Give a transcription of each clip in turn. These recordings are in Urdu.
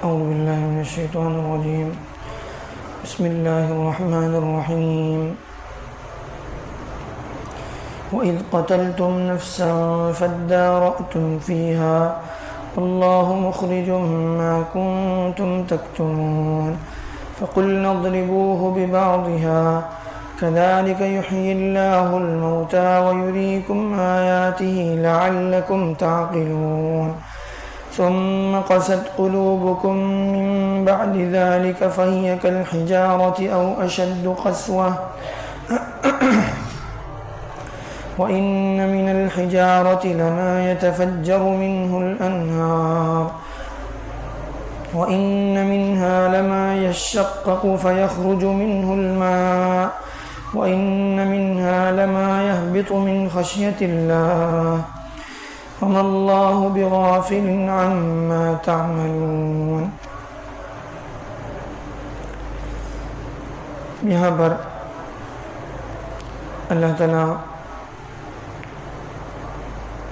أعوذ بالله من الشيطان الرجيم. بسم الله الرحمن الرحيم. وإذ قتلتم نفسا فادارأتم فيها والله مخرج ما كنتم تكتمون فقلنا اضربوه ببعضها كذلك يحيي الله الموتى ويريكم آياته لعلكم تعقلون ثم قست قلوبكم من بعد ذلك فهي كالحجارة أو أشد قسوة وإن من الحجارة لما يتفجر منه الأنهار وإن منها لما يشقق فيخرج منه الماء وإن منها لما يهبط من خشية الله وما الله بغافل عما تعملون. یہاں پر اللہ تعالیٰ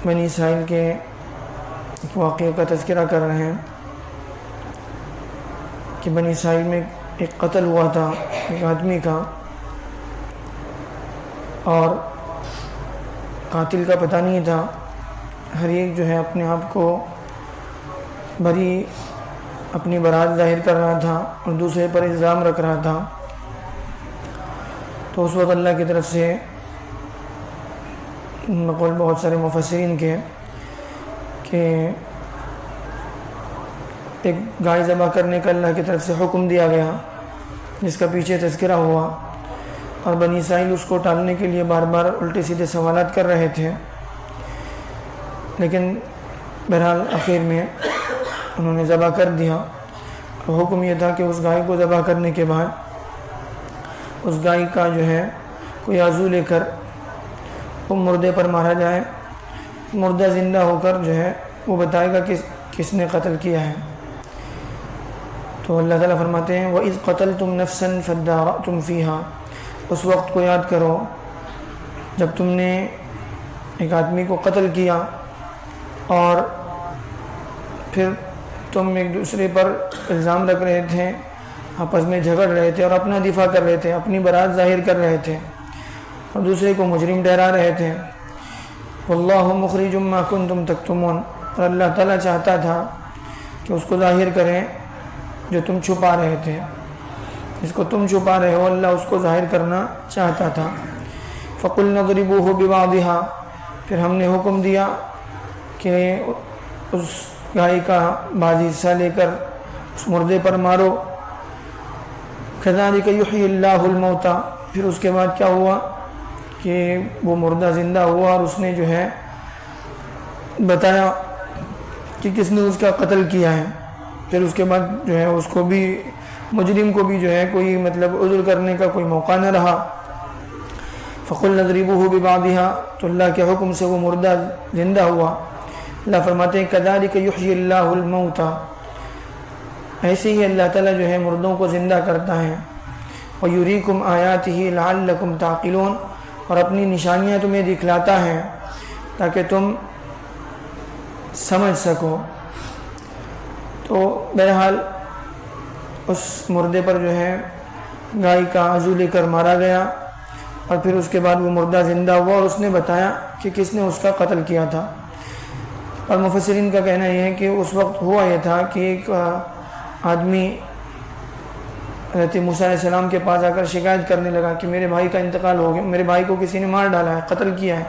بنی اسرائیل کے ایک واقعے کا تذکرہ کر رہے ہیں کہ بنی اسرائیل میں ایک قتل ہوا تھا ایک آدمی کا، اور قاتل کا پتہ نہیں تھا. ہر ایک جو ہے اپنے آپ کو بری اپنی برات ظاہر کر رہا تھا اور دوسرے پر الزام رکھ رہا تھا. تو اس وقت اللہ کی طرف سے بقول بہت سارے مفسرین کے کہ ایک گائے ذبح کرنے کا اللہ کی طرف سے حکم دیا گیا، جس کا پیچھے تذکرہ ہوا، اور بنی اسرائیل اس کو ٹالنے کے لیے بار بار الٹے سیدھے سوالات کر رہے تھے. لیکن بہرحال آخر میں انہوں نے ذبح کر دیا. اور حکم یہ تھا کہ اس گائے کو ذبح کرنے کے بعد اس گائے کا جو ہے کوئی عضو لے کر وہ مردے پر مارا جائے. مردہ زندہ ہو کر جو ہے وہ بتائے گا کہ کس نے قتل کیا ہے. تو اللہ تعالیٰ فرماتے ہیں وَإِذْ قَتَلْتُمْ نَفْسًا فَادَّارَأْتُمْ فِيهَا. اس وقت کو یاد کرو جب تم نے ایک آدمی کو قتل کیا اور پھر تم ایک دوسرے پر الزام رکھ رہے تھے، آپس میں جھگڑ رہے تھے اور اپنا دفاع کر رہے تھے، اپنی برات ظاہر کر رہے تھے اور دوسرے کو مجرم ٹھہرا رہے تھے. واللہ مخرج ما کنتم تکتمون. اور اللہ تعالیٰ چاہتا تھا کہ اس کو ظاہر کریں جو تم چھپا رہے تھے. اس کو تم چھپا رہے ہو اللہ اس کو ظاہر کرنا چاہتا تھا. فقلنا اضربوہ ببعضها. پھر ہم نے حکم دیا کہ اس گائے کا بعض حصہ لے کر اس مردے پر مارو. كذلك يحيي الله الموتى. پھر اس کے بعد کیا ہوا کہ وہ مردہ زندہ ہوا اور اس نے جو ہے بتایا کہ کس نے اس کا قتل کیا ہے. پھر اس کے بعد جو ہے اس کو بھی مجرم کو بھی جو ہے کوئی مطلب عذر کرنے کا کوئی موقع نہ رہا. فقلنا اضربوه ببعضها. تو اللہ کے حکم سے وہ مردہ زندہ ہوا. اللہ فرماتے ہیں كذلك يحيي الله الموتى. ایسے ہی اللہ تعالیٰ جو ہے مردوں کو زندہ کرتا ہے. وَيُرِيكُمْ آيَاتِهِ لَعَلَّكُمْ تَعْقِلُونَ. اور اپنی نشانیاں تمہیں دکھلاتا ہے تاکہ تم سمجھ سکو. تو بہرحال اس مردے پر جو ہے گائے کا عضو لے کر مارا گیا اور پھر اس کے بعد وہ مردہ زندہ ہوا اور اس نے بتایا کہ کس نے اس کا قتل کیا تھا. اور مفسرین کا کہنا یہ ہے کہ اس وقت ہوا یہ تھا کہ ایک آدمی حضرت موسیٰ علیہ السلام کے پاس آ کر شکایت کرنے لگا کہ میرے بھائی کا انتقال ہو گیا، میرے بھائی کو کسی نے مار ڈالا ہے، قتل کیا ہے.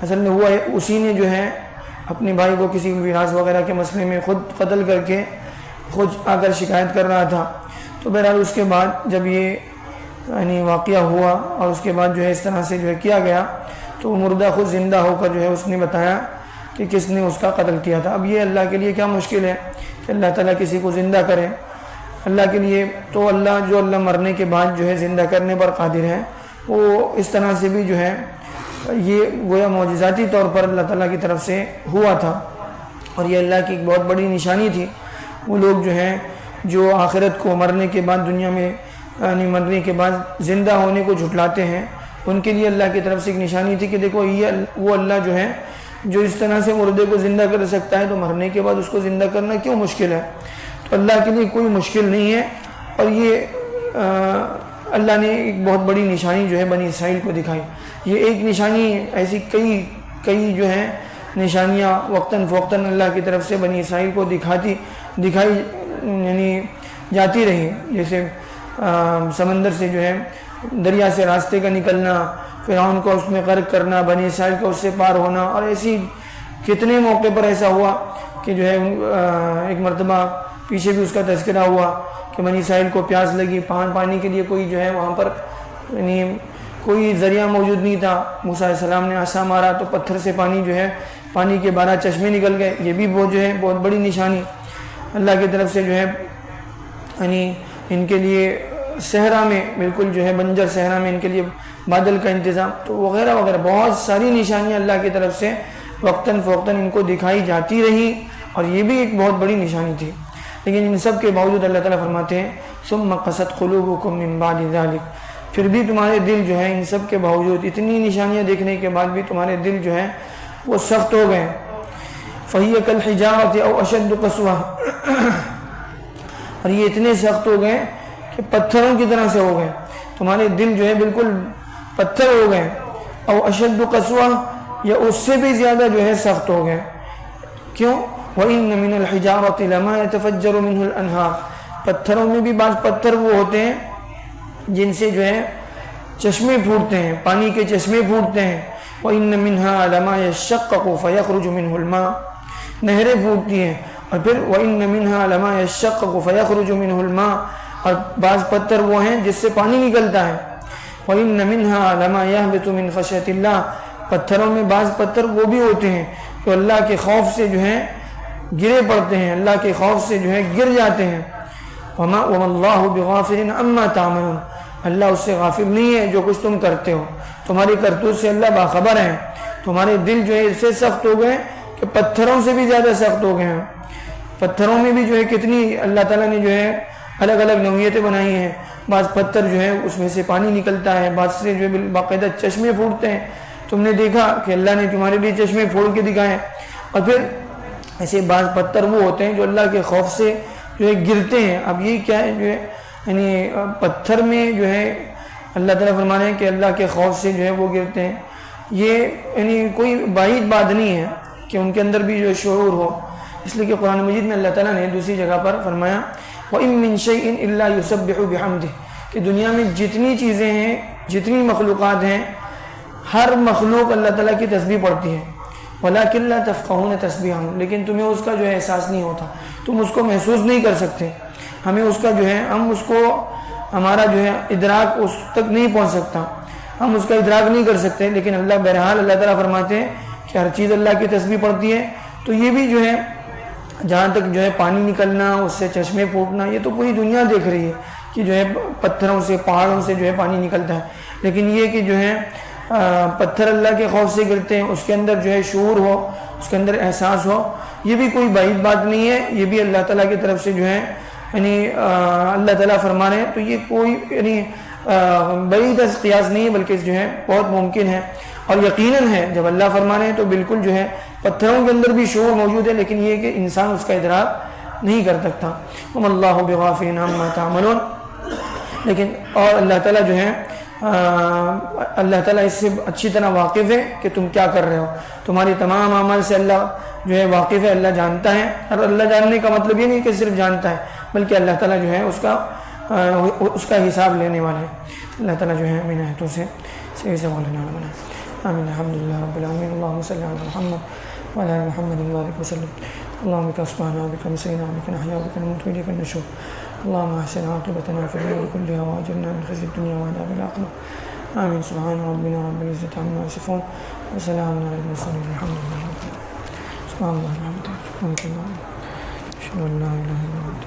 اصل میں ہوا ہے اسی نے جو ہے اپنے بھائی کو کسی میراث وغیرہ کے مسئلے میں خود قتل کر کے خود آ کر شکایت کر رہا تھا. تو بہرحال اس کے بعد جب یہ یعنی واقعہ ہوا اور اس کے بعد جو ہے اس طرح سے جو ہے کیا گیا تو وہ مردہ خود زندہ ہو کر جو ہے اس نے بتایا کہ کس نے اس کا قتل کیا تھا. اب یہ اللہ کے لیے کیا مشکل ہے کہ اللہ تعالیٰ کسی کو زندہ کرے. اللہ کے لیے تو اللہ مرنے کے بعد جو ہے زندہ کرنے پر قادر ہے، وہ اس طرح سے بھی جو ہے یہ گویا معجزاتی طور پر اللہ تعالیٰ کی طرف سے ہوا تھا. اور یہ اللہ کی ایک بہت بڑی نشانی تھی. وہ لوگ جو ہیں جو آخرت کو مرنے کے بعد دنیا میں یعنی مرنے کے بعد زندہ ہونے کو جھٹلاتے ہیں، ان کے لیے اللہ کی طرف سے ایک نشانی تھی کہ دیکھو یہ وہ اللہ جو ہے جو اس طرح سے مردے کو زندہ کر سکتا ہے، تو مرنے کے بعد اس کو زندہ کرنا کیوں مشکل ہے. تو تو اللہ کے لیے کوئی مشکل نہیں ہے. اور یہ اللہ نے ایک بہت بڑی نشانی جو ہے بنی اسرائیل کو دکھائی. یہ ایک نشانی ہے، ایسی کئی جو ہیں نشانیاں وقتاً فوقتاً اللہ کی طرف سے بنی اسرائیل کو دکھائی یعنی جاتی رہی. جیسے سمندر سے جو ہے دریا سے راستے کا نکلنا، فرعون کو اس میں غرق کرنا، بنی اسرائیل کا اس سے پار ہونا، اور ایسی کتنے موقع پر ایسا ہوا کہ جو ہے ایک مرتبہ پیچھے بھی اس کا تذکرہ ہوا کہ بنی اسرائیل کو پیاس لگی، پانی کے لیے کوئی جو ہے وہاں پر یعنی کوئی ذریعہ موجود نہیں تھا. موسیٰ علیہ السلام نے عصا مارا تو پتھر سے پانی جو ہے پانی کے 12 چشمے نکل گئے. یہ بھی وہ جو ہے بہت بڑی نشانی اللہ کی طرف سے جو ہے یعنی ان کے لیے صحرا میں بالکل جو ہے بنجر صحرا میں ان کے لیے بادل کا انتظام، تو وغیرہ وغیرہ بہت ساری نشانیاں اللہ کی طرف سے وقتاً فوقتاً ان کو دکھائی جاتی رہی. اور یہ بھی ایک بہت بڑی نشانی تھی. لیکن ان سب کے باوجود اللہ تعالیٰ فرماتے ہیں ثم قست قلوبکم من بعد ذلک، پھر بھی تمہارے دل جو ہے ان سب کے باوجود اتنی نشانیاں دیکھنے کے بعد بھی تمہارے دل جو ہے وہ سخت ہو گئے. فَهِيَ كَالْحِجَارَةِ أَوْ أَشَدُّ قَسْوَةً، اور یہ اتنے سخت ہو گئے کہ پتھروں کی طرح سے ہو گئے. تمہارے دل جو ہے بالکل پتھر ہو گئے. او اشد قسوہ، یا اس سے بھی زیادہ جو ہے سخت ہو گئے. کیوں؟ وَإِنَّ مِنَ الْحِجَارَةِ لَمَا يَتَفَجَّرُ مِنْهُ الْأَنْهَارُ، پتھروں میں بھی بعض پتھر وہ ہوتے ہیں جن سے جو ہے چشمے پھوٹتے ہیں، پانی کے چشمے پھوٹتے ہیں. وَإِنَّ مِنْهَا لَمَا يَشَّقَّقُ فَيَخْرُجُ مِنْهُ الْمَاءُ، نہریں پھوٹتی ہیں. اور پھر وَإِنَّ مِنْهَا لَمَا يَشَّقَّقُ فَيَخْرُجُ مِنْهُ الْمَاءُ، اور بعض پتھر وہ ہیں جس سے پانی نکلتا ہے. وَإِنَّ مِنْهَا لَمَا يَهْبِطُ مِنْ خَشْيَةِ اللَّهِ، پتھروں میں بعض پتھر وہ بھی ہوتے ہیں جو اللہ کے خوف سے جو ہے گرے پڑتے ہیں، اللہ کے خوف سے جو ہے گر جاتے ہیں. وَمَا اللَّهُ بِغَافِلٍ عَمَّا تَعْمَلُونَ، اللہ اس سے غافل نہیں ہے جو کچھ تم کرتے ہو. تمہاری کرتوت سے اللہ باخبر ہے. تمہارے دل جو ہے اس سے سخت ہو گئے کہ پتھروں سے بھی زیادہ سخت ہو گئے ہیں. پتھروں میں بھی جو ہے کتنی اللہ تعالیٰ نے جو ہے الگ الگ نوعیتیں بنائی ہیں. بعض پتھر جو ہے اس میں سے پانی نکلتا ہے، بعض سے جو ہے باقاعدہ چشمے پھوٹتے ہیں. تم نے دیکھا کہ اللہ نے تمہارے لیے چشمے پھوڑ کے دکھائے. اور پھر ایسے بعض پتھر وہ ہوتے ہیں جو اللہ کے خوف سے جو ہے گرتے ہیں. اب یہ کیا ہے جو ہے یعنی پتھر میں جو ہے اللہ تعالیٰ فرمانے ہیں کہ اللہ کے خوف سے جو ہے وہ گرتے ہیں. یہ یعنی کوئی بعید بات نہیں ہے کہ ان کے اندر بھی جو شعور ہو. اس لیے کہ قرآن مجید میں اللہ تعالیٰ نے دوسری جگہ پر فرمایا وَإِن مِّن شَيْءٍ إِلَّا يُسَبِّحُ بِحَمْدِهِ، کہ دنیا میں جتنی چیزیں ہیں، جتنی مخلوقات ہیں، ہر مخلوق اللہ تعالیٰ کی تسبیح پڑھتی ہے. وَلَكِنْ لَا تَفْقَهُونَ تَسْبِيحَهُمْ، لیکن تمہیں اس کا جو ہے احساس نہیں ہوتا، تم اس کو محسوس نہیں کر سکتے. ہمیں اس کا جو ہے ہم اس کو ہمارا جو ہے ادراک اس تک نہیں پہنچ سکتا، ہم اس کا ادراک نہیں کر سکتے. لیکن اللہ بہرحال اللہ تعالیٰ فرماتے ہیں کہ ہر چیز اللہ کی تسبیح پڑھتی ہے. تو یہ بھی جو ہے جہاں تک جو ہے پانی نکلنا، اس سے چشمے پھوٹنا، یہ تو پوری دنیا دیکھ رہی ہے کہ جو ہے پتھروں سے، پہاڑوں سے جو ہے پانی نکلتا ہے. لیکن یہ کہ جو ہے پتھر اللہ کے خوف سے گرتے ہیں، اس کے اندر جو ہے شعور ہو، اس کے اندر احساس ہو، یہ بھی کوئی بعید بات نہیں ہے. یہ بھی اللہ تعالیٰ کی طرف سے جو ہے یعنی اللہ تعالیٰ فرما رہے ہیں. تو یہ کوئی یعنی بعید قیاس نہیں ہے، بلکہ جو ہے بہت ممکن ہے. اور یقیناً ہے جب اللہ فرما رہے ہیں تو بالکل جو ہے پتھروں کے اندر بھی شعور موجود ہے، لیکن یہ کہ انسان اس کا ادراک نہیں کر سکتا. وَمَا اللَّهُ بِغَافِلٍ عَمَّا تَعْمَلُونَ، لیکن اور اللہ تعالیٰ جو ہے اللہ تعالیٰ اس سے اچھی طرح واقف ہے کہ تم کیا کر رہے ہو. تمہاری تمام اعمال سے اللہ جو ہے واقف ہے، اللہ جانتا ہے. اور اللہ جاننے کا مطلب یہ نہیں کہ صرف جانتا ہے، بلکہ اللہ تعالیٰ جو ہے اس کا حساب لینے والا ہے. اللہ تعالیٰ جو ہے امین آیتوں سے صحیح سے مولانا بنائے. آمین. الحمدللہ رب العالمین. اللہم صلی علی محمد وعلی آل محمد وبارک وسلم. اللہم بک اصبحنا وبک امسینا وبک نحیا وبک نموت والیک النشور. اللہم احسن عاقبتنا فی الامور کلها واجرنا من خزي الدنيا وعذاب الآخرة. آمین. سبحان ربنا رب العزة عما یصفون وسلام علی المرسلین والحمد للہ رب العالمین. سبحان اللہ الحمد للہ. اشهد ان لا اله الا انت